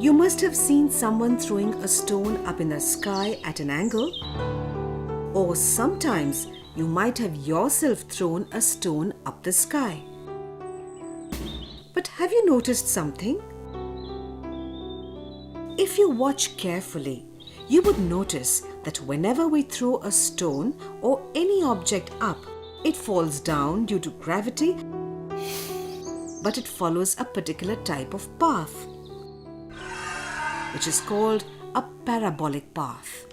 You must have seen someone throwing a stone up in the sky at an angle. Or sometimes you might have yourself thrown a stone up the sky. But have you noticed something? If you watch carefully, you would notice that whenever we throw a stone or any object up, it falls down due to gravity, but it follows a particular type of path, which is called a parabolic path.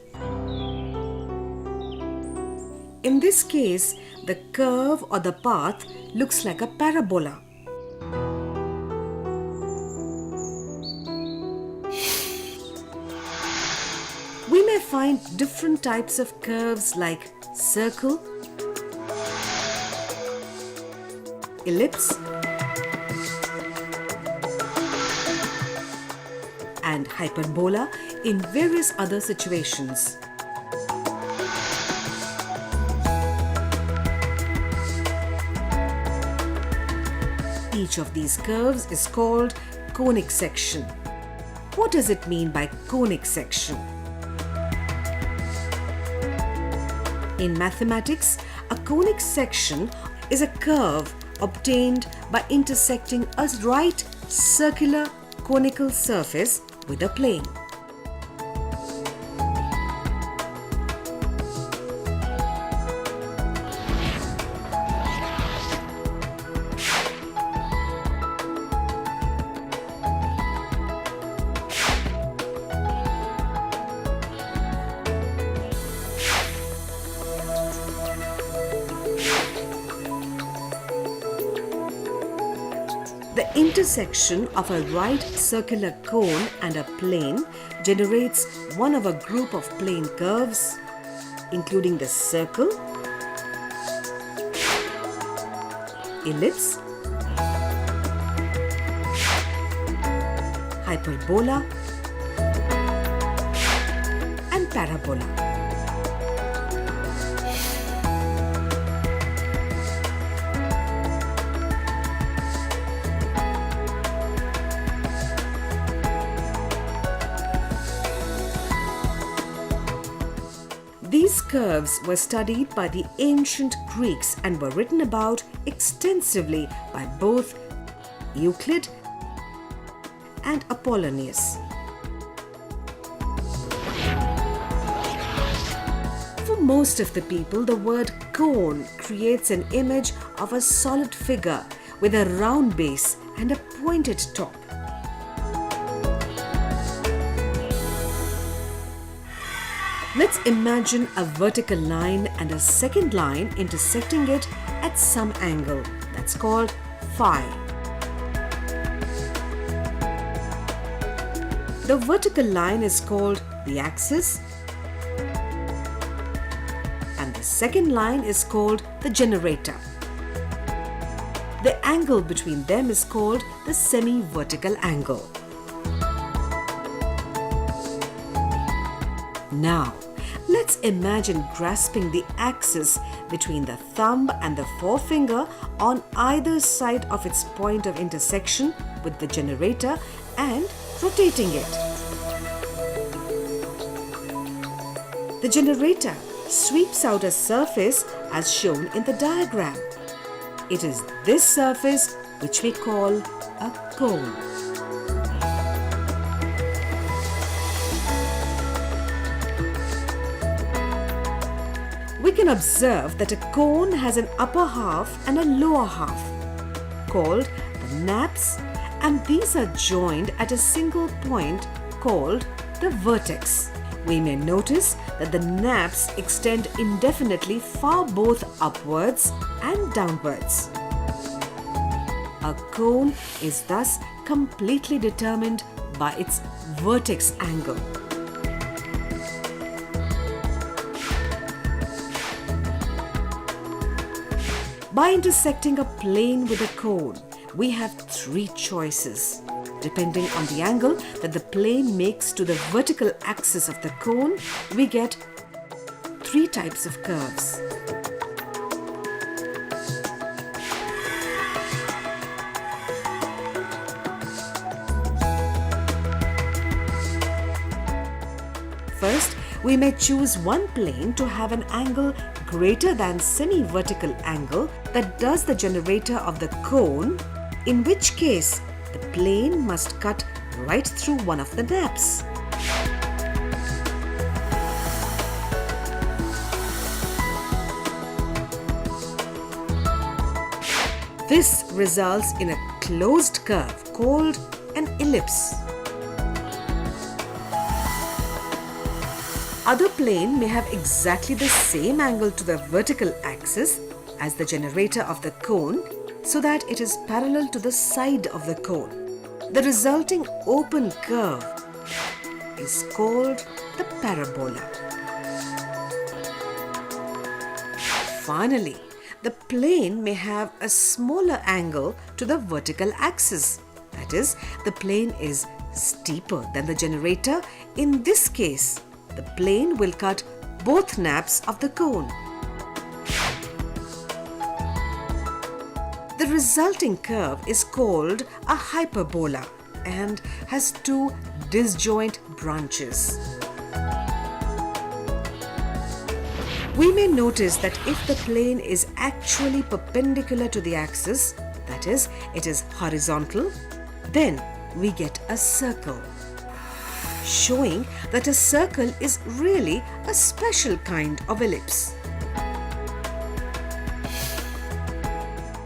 In this case, the curve or the path looks like a parabola. We may find different types of curves like circle, ellipse, and hyperbola in various other situations. Each of these curves is called conic section. What does it mean by conic section? In mathematics, a conic section is a curve obtained by intersecting a right circular conical surface with a plane. The intersection of a right circular cone and a plane generates one of a group of plane curves, including the circle, ellipse, hyperbola, and parabola. These curves were studied by the ancient Greeks and were written about extensively by both Euclid and Apollonius. For most of the people, the word cone creates an image of a solid figure with a round base and a pointed top. Let's imagine a vertical line and a second line intersecting it at some angle. That's called phi. The vertical line is called the axis, and the second line is called the generator. The angle between them is called the semi-vertical angle. Now, let's imagine grasping the axis between the thumb and the forefinger on either side of its point of intersection with the generator and rotating it. The generator sweeps out a surface as shown in the diagram. It is this surface which we call a cone. We can observe that a cone has an upper half and a lower half, called the naps, and these are joined at a single point called the vertex. We may notice that the naps extend indefinitely far both upwards and downwards. A cone is thus completely determined by its vertex angle. By intersecting a plane with a cone, we have three choices. Depending on the angle that the plane makes to the vertical axis of the cone, we get three types of curves. First, we may choose one plane to have an angle greater than semi-vertical angle that does the generator of the cone, in which case the plane must cut right through one of the naps. This results in a closed curve called an ellipse. Other plane may have exactly the same angle to the vertical axis as the generator of the cone so that it is parallel to the side of the cone. The resulting open curve is called the parabola. Finally, the plane may have a smaller angle to the vertical axis. That is, the plane is steeper than the generator. In this case, the plane will cut both naps of the cone. The resulting curve is called a hyperbola and has two disjoint branches. We may notice that if the plane is actually perpendicular to the axis, that is, it is horizontal, then we get a circle, showing that a circle is really a special kind of ellipse.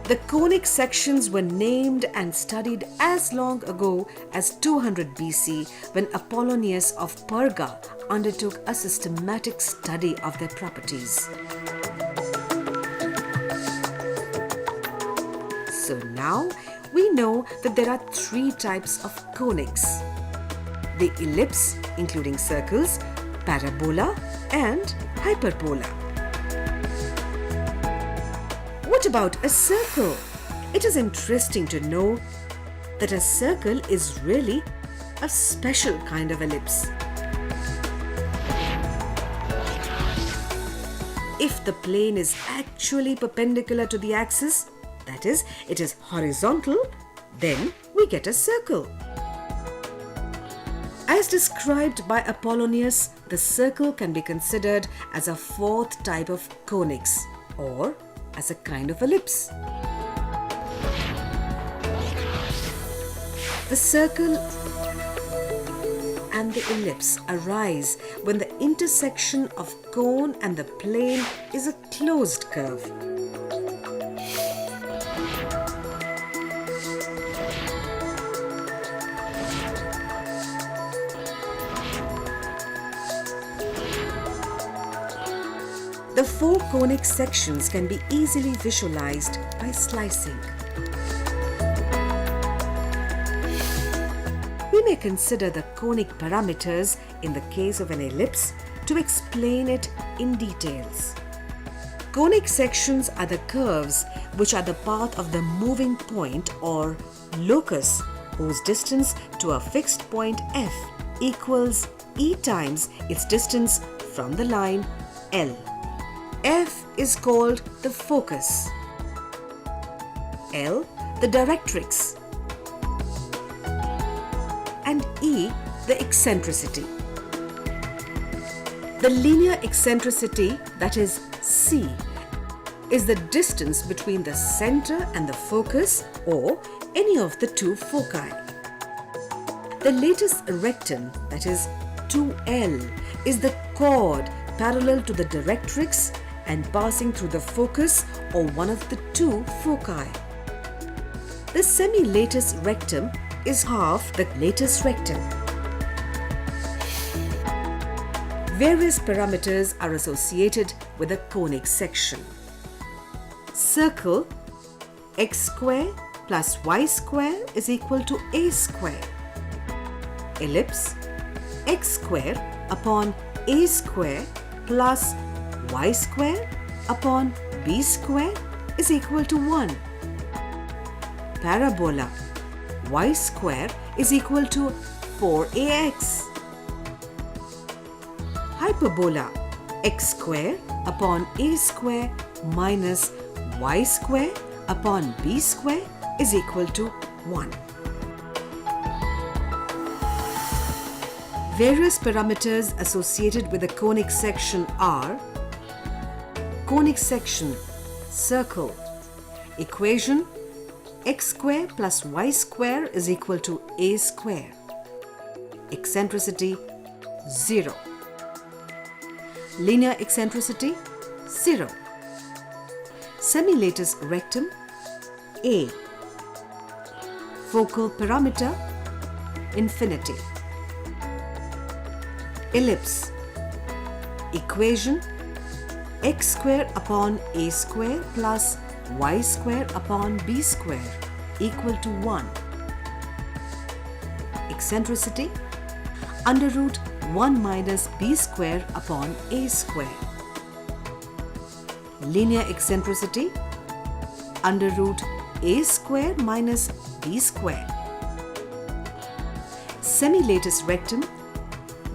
The conic sections were named and studied as long ago as 200 BC when Apollonius of Perga undertook a systematic study of their properties. So now we know that there are three types of conics: the ellipse, including circles, parabola, and hyperbola. What about a circle? It is interesting to know that a circle is really a special kind of ellipse. If the plane is actually perpendicular to the axis, that is, it is horizontal, then we get a circle. As described by Apollonius, the circle can be considered as a fourth type of conics, or as a kind of ellipse. The circle and the ellipse arise when the intersection of cone and the plane is a closed curve. The four conic sections can be easily visualized by slicing. We may consider the conic parameters in the case of an ellipse to explain it in details. Conic sections are the curves which are the path of the moving point or locus, whose distance to a fixed point f equals e times its distance from the line L. F is called the focus, L the directrix, and E the eccentricity. The linear eccentricity, that is C, is the distance between the center and the focus or any of the two foci. The latus rectum, that is 2L, is the chord parallel to the directrix and passing through the focus or one of the two foci. The semi-latus rectum is half the latus rectum. Various parameters are associated with a conic section. Circle, x square plus y square is equal to a square. Ellipse, x square upon a square plus y square upon b square is equal to 1. Parabola, y square is equal to 4ax. Hyperbola, x square upon a square minus y square upon b square is equal to 1. Various parameters associated with a conic section are: conic section, circle, equation x square plus y square is equal to a square, eccentricity 0, linear eccentricity 0, semilatus rectum A, focal parameter infinity, ellipse, equation x square upon a square plus y square upon b square equal to 1, eccentricity under root 1 minus b square upon a square, linear eccentricity under root a square minus b square, semilatus rectum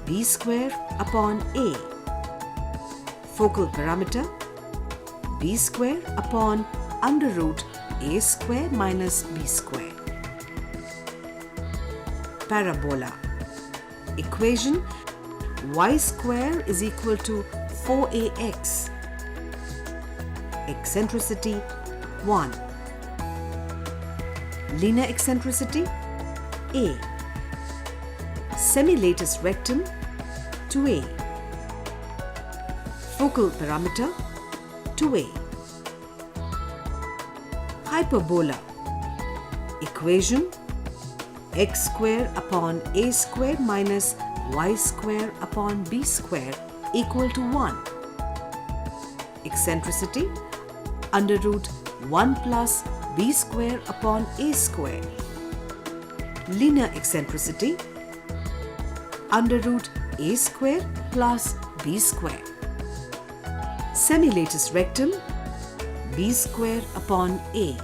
b square upon a, focal parameter b square upon under root a square minus b square, parabola, equation y square is equal to 4ax, eccentricity 1, linear eccentricity a, semilatus rectum 2a, focal parameter 2a, hyperbola, equation x square upon a square minus y square upon b square equal to 1, eccentricity under root 1 plus b square upon a square, linear eccentricity under root a square plus b square, semilatus rectum b square upon a,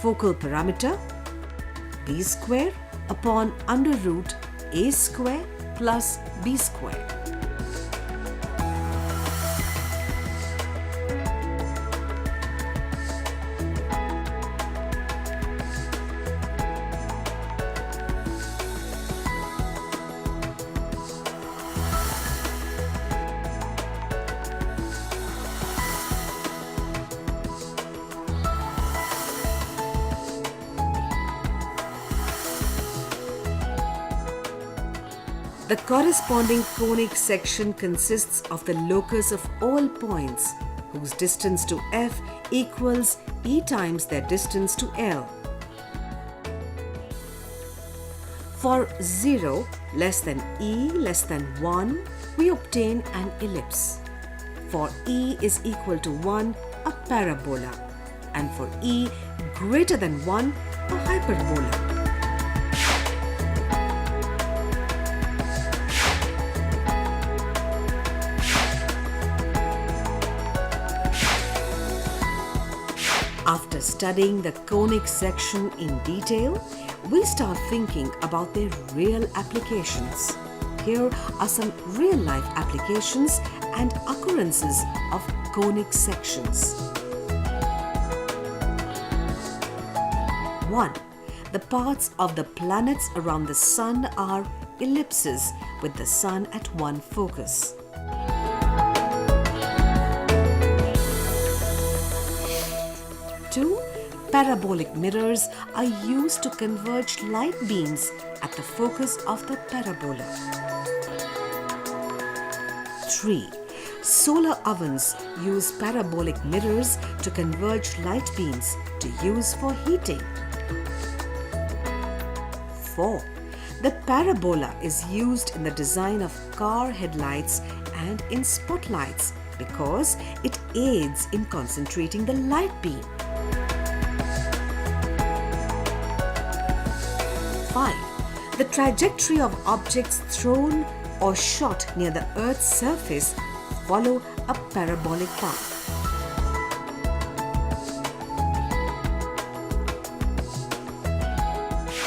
focal parameter b square upon under root a square plus b square. The corresponding conic section consists of the locus of all points whose distance to F equals E times their distance to L. For 0 less than E less than 1, we obtain an ellipse. For E is equal to 1, a parabola. And for E greater than 1, a hyperbola. After studying the conic section in detail, we start thinking about their real applications. Here are some real-life applications and occurrences of conic sections. 1. The paths of the planets around the Sun are ellipses with the Sun at one focus. 2. Parabolic mirrors are used to converge light beams at the focus of the parabola. 3. Solar ovens use parabolic mirrors to converge light beams to use for heating. 4. The parabola is used in the design of car headlights and in spotlights because it aids in concentrating the light beam. 5. The trajectory of objects thrown or shot near the Earth's surface follow a parabolic path.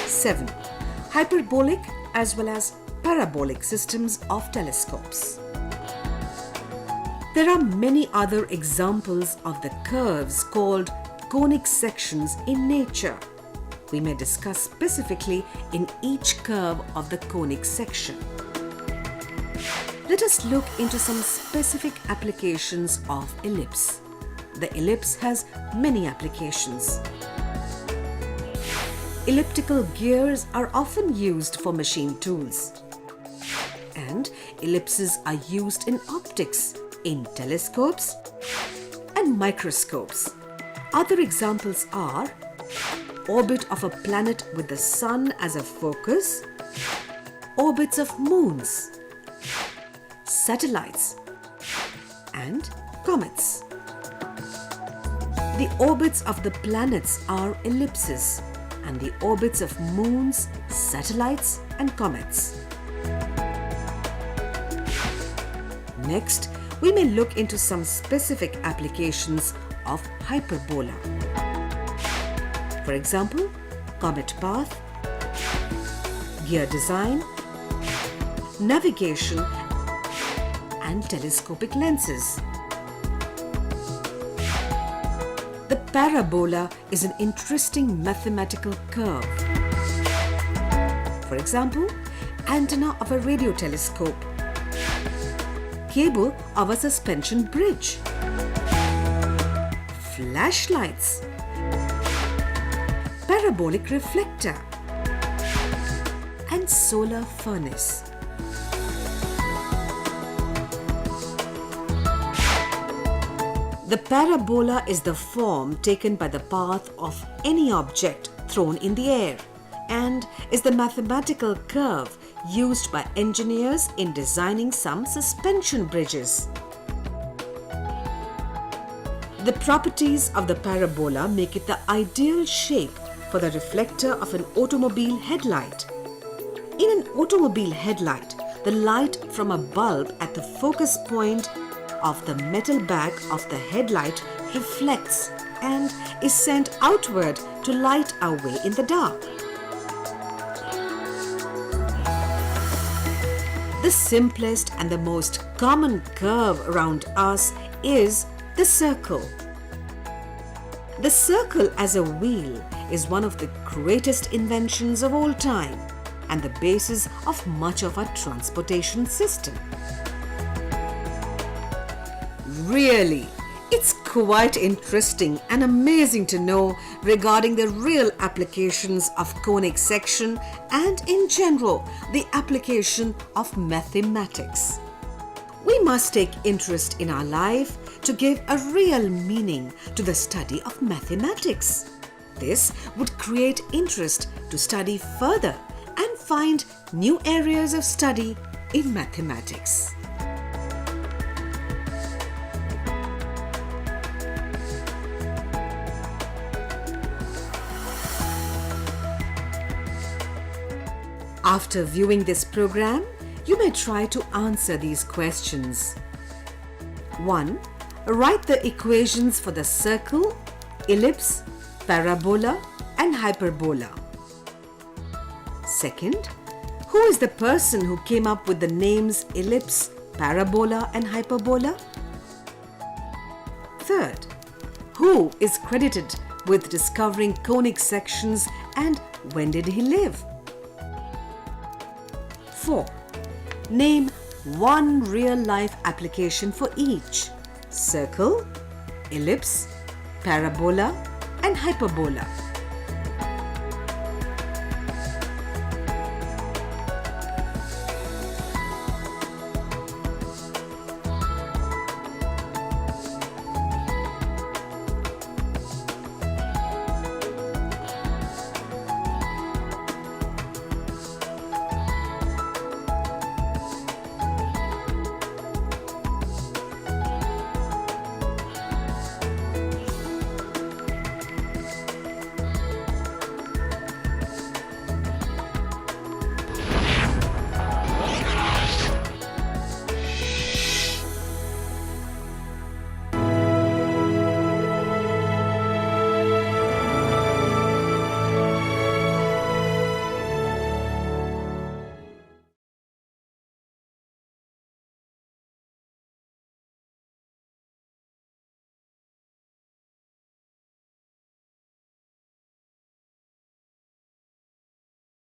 7. Hyperbolic as well as parabolic systems of telescopes. There are many other examples of the curves called conic sections in nature. we may discuss specifically in each curve of the conic section. Let us look into some specific applications of ellipse. The ellipse has many applications. Elliptical gears are often used for machine tools. And ellipses are used in optics, in telescopes and microscopes. Other examples are orbit of a planet with the sun as a focus, orbits of moons, satellites, and comets. The orbits of the planets are ellipses, and the orbits of moons, satellites, and comets. Next, we may look into some specific applications of hyperbola. For example, comet path, gear design, navigation, and telescopic lenses. The parabola is an interesting mathematical curve. For example, antenna of a radio telescope, cable of a suspension bridge, flashlights, parabolic reflector, and solar furnace. The parabola is the form taken by the path of any object thrown in the air and is the mathematical curve used by engineers in designing some suspension bridges. The properties of the parabola make it the ideal shape for the reflector of an automobile headlight. In an automobile headlight, the light from a bulb at the focus point of the metal back of the headlight reflects and is sent outward to light our way in the dark. The simplest and the most common curve around us is the circle. The circle as a wheel is one of the greatest inventions of all time and the basis of much of our transportation system. Really, it's quite interesting and amazing to know regarding the real applications of conic section and in general the application of mathematics. We must take interest in our life to give a real meaning to the study of mathematics. This would create interest to study further and find new areas of study in mathematics. After viewing this program, you may try to answer these questions. 1. Write the equations for the circle, ellipse, parabola, and hyperbola. 2nd, who is the person who came up with the names ellipse, parabola, and hyperbola? 3rd, who is credited with discovering conic sections and when did he live? 4. Name one real-life application for each: circle, ellipse, parabola, and hyperbola.